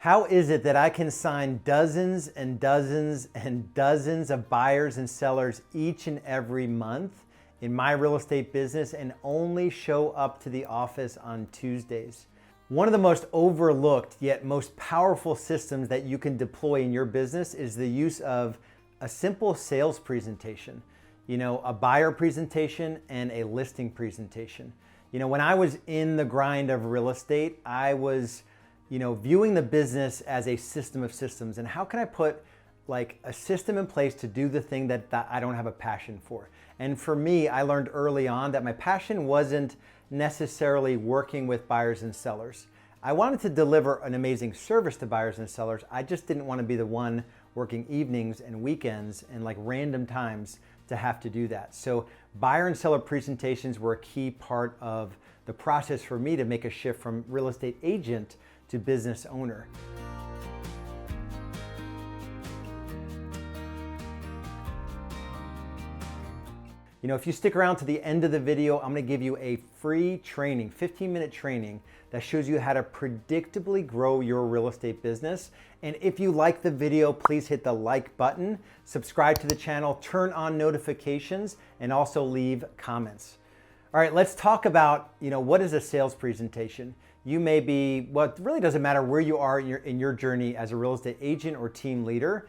How is it that I can sign dozens and dozens and dozens of buyers and sellers each and every month in my real estate business and only show up to the office on Tuesdays? One of the most overlooked yet most powerful systems that you can deploy in your business is the use of a simple sales presentation. A buyer presentation and a listing presentation. When I was in the grind of real estate, I was viewing the business as a system of systems, and how can I put like a system in place to do the thing that I don't have a passion for. And for me, I learned early on that my passion wasn't necessarily working with buyers and sellers. I wanted to deliver an amazing service to buyers and sellers. I just didn't want to be the one working evenings and weekends and like random times to have to do that. So buyer and seller presentations were a key part of the process for me to make a shift from real estate agent to business owner. If you stick around to the end of the video, I'm going to give you a free training, 15-minute training that shows you how to predictably grow your real estate business. And if you like the video, please hit the like button, subscribe to the channel, turn on notifications, and also leave comments. All right, let's talk about, what is a sales presentation? You may be, well, it really doesn't matter where you are in your journey as a real estate agent or team leader.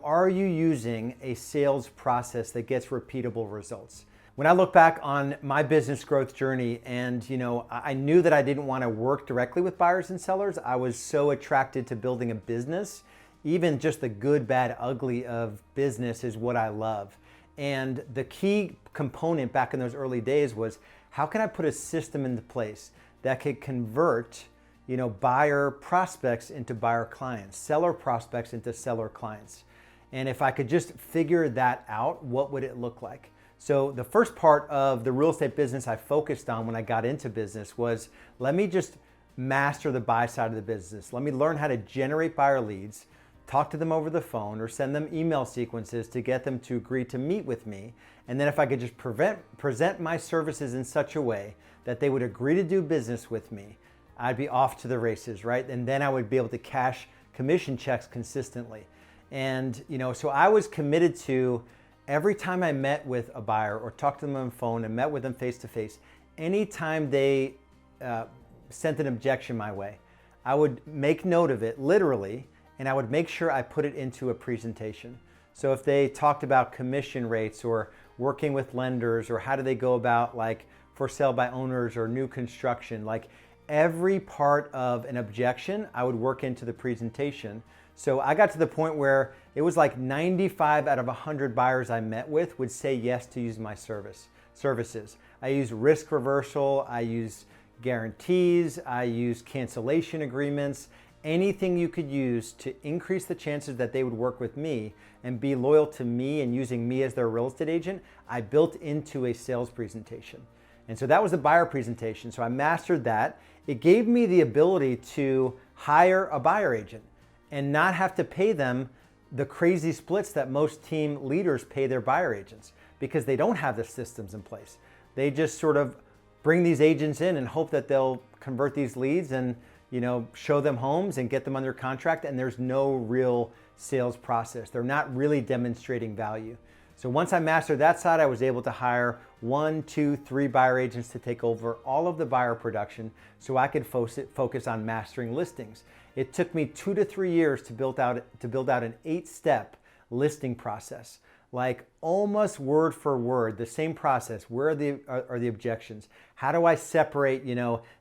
Are you using a sales process that gets repeatable results? When I look back on my business growth journey and, I knew that I didn't want to work directly with buyers and sellers. I was so attracted to building a business. Even just the good, bad, ugly of business is what I love. And the key component back in those early days was, how can I put a system into place that could convert buyer prospects into buyer clients, seller prospects into seller clients? And if I could just figure that out, what would it look like? So the first part of the real estate business I focused on when I got into business was, let me just master the buy side of the business. Let me learn how to generate buyer leads, talk to them over the phone, or send them email sequences to get them to agree to meet with me. And then if I could just present my services in such a way that they would agree to do business with me, I'd be off to the races, right? And then I would be able to cash commission checks consistently. And, so I was committed to, every time I met with a buyer or talked to them on the phone and met with them face to face, anytime they sent an objection my way, I would make note of it literally, and I would make sure I put it into a presentation. So if they talked about commission rates or working with lenders or how do they go about like for sale by owners or new construction, like every part of an objection, I would work into the presentation. So I got to the point where it was like 95 out of 100 buyers I met with would say yes to use my services. I use risk reversal, I use guarantees, I use cancellation agreements, anything you could use to increase the chances that they would work with me and be loyal to me and using me as their real estate agent, I built into a sales presentation. And so that was the buyer presentation. So I mastered that. It gave me the ability to hire a buyer agent and not have to pay them the crazy splits that most team leaders pay their buyer agents, because they don't have the systems in place. They just sort of bring these agents in and hope that they'll convert these leads and show them homes and get them under contract, and there's no real sales process. They're not really demonstrating value. So once I mastered that side, I was able to hire 1, 2, 3 buyer agents to take over all of the buyer production so I could focus on mastering listings. It took me 2 to 3 years to build out an 8-step listing process, like almost word for word, the same process. Where are the objections? How do I separate,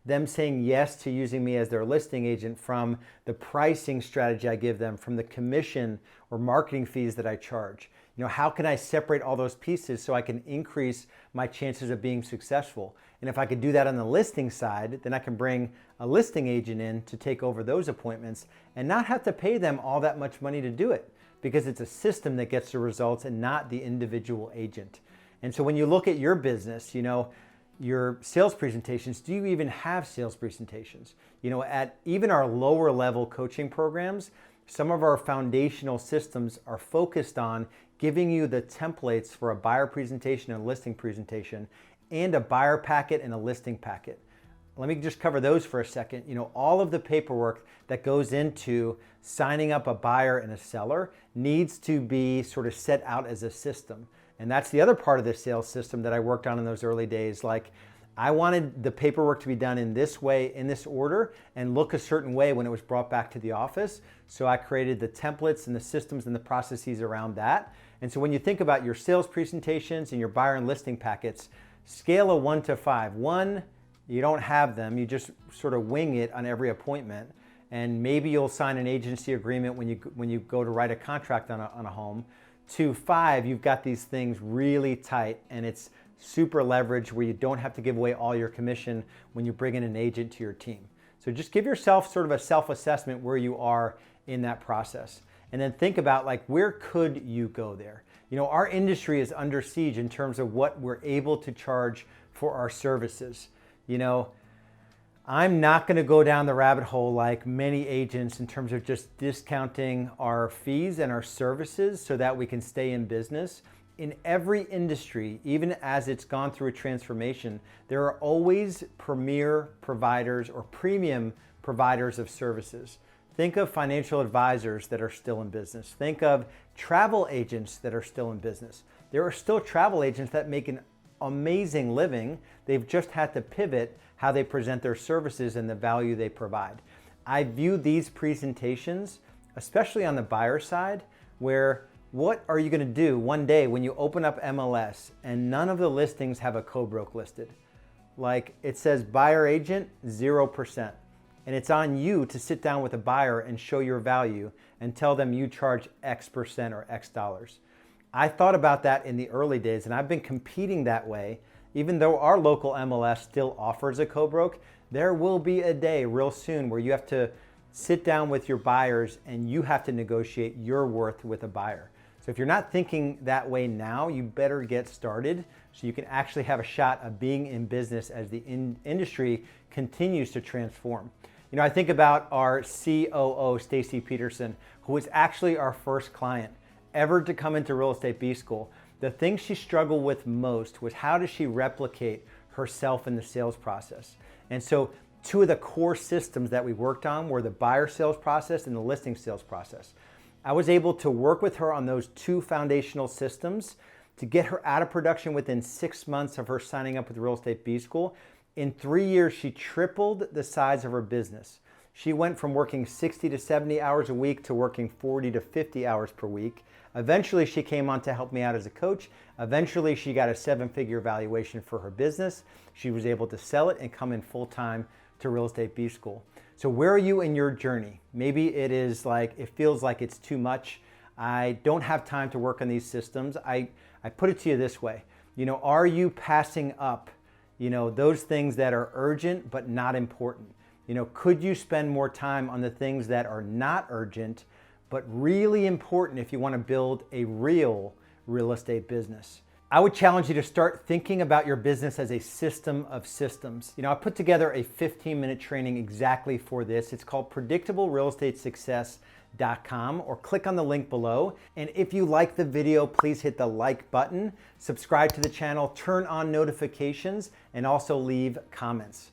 them saying yes to using me as their listing agent from the pricing strategy I give them, from the commission or marketing fees that I charge? How can I separate all those pieces so I can increase my chances of being successful? And if I could do that on the listing side, then I can bring a listing agent in to take over those appointments and not have to pay them all that much money to do it, because it's a system that gets the results and not the individual agent. And so when you look at your business, your sales presentations, do you even have sales presentations? At even our lower level coaching programs, some of our foundational systems are focused on giving you the templates for a buyer presentation and listing presentation, and a buyer packet and a listing packet. let me just cover those for a second. You know, all of the paperwork that goes into signing up a buyer and a seller needs to be sort of set out as a system. And that's the other part of the sales system that I worked on in those early days. Like, I wanted the paperwork to be done in this way, in this order, and look a certain way when it was brought back to the office. So I created the templates and the systems and the processes around that. And so when you think about your sales presentations and your buyer and listing packets, scale of 1 to 5. 1, you don't have them, you just sort of wing it on every appointment. And maybe you'll sign an agency agreement when you go to write a contract on a home. To 5, you've got these things really tight and it's super leveraged where you don't have to give away all your commission when you bring in an agent to your team. So just give yourself sort of a self-assessment where you are in that process. And then think about, like, where could you go there? You know, our industry is under siege in terms of what we're able to charge for our services. You know, I'm not going to go down the rabbit hole like many agents in terms of just discounting our fees and our services so that we can stay in business. In every industry, even as it's gone through a transformation, there are always premier providers or premium providers of services. Think of financial advisors that are still in business. Think of travel agents that are still in business. There are still travel agents that make an amazing living. They've just had to pivot how they present their services and the value they provide. I view these presentations, especially on the buyer side, where what are you going to do one day when you open up MLS and none of the listings have a co-broke listed? Like, it says buyer agent 0%. And it's on you to sit down with a buyer and show your value and tell them you charge X% or X dollars. I thought about that in the early days, and I've been competing that way. Even though our local MLS still offers a co-broke, there will be a day real soon where you have to sit down with your buyers and you have to negotiate your worth with a buyer. So if you're not thinking that way now, you better get started so you can actually have a shot of being in business as the industry continues to transform. You know, I think about our COO, Stacy Peterson, who was actually our first client ever to come into Real Estate B School. The thing she struggled with most was how does she replicate herself in the sales process? And so 2 of the core systems that we worked on were the buyer sales process and the listing sales process. I was able to work with her on those 2 foundational systems to get her out of production within 6 months of her signing up with Real Estate B School. In 3 years, she tripled the size of her business. She went from working 60 to 70 hours a week to working 40 to 50 hours per week. Eventually, she came on to help me out as a coach. Eventually, she got a 7-figure valuation for her business. She was able to sell it and come in full-time to Real Estate B School. So where are you in your journey? Maybe it is like, it feels like it's too much. I don't have time to work on these systems. I put it to you this way. You know, are you passing up, you know, those things that are urgent but not important? You know, could you spend more time on the things that are not urgent but really important if you want to build a real estate business? I would challenge you to start thinking about your business as a system of systems. You know, I put together a 15-minute training exactly for this. It's called predictablerealestatesuccess.com, or click on the link below. And if you like the video, please hit the like button, subscribe to the channel, turn on notifications, and also leave comments.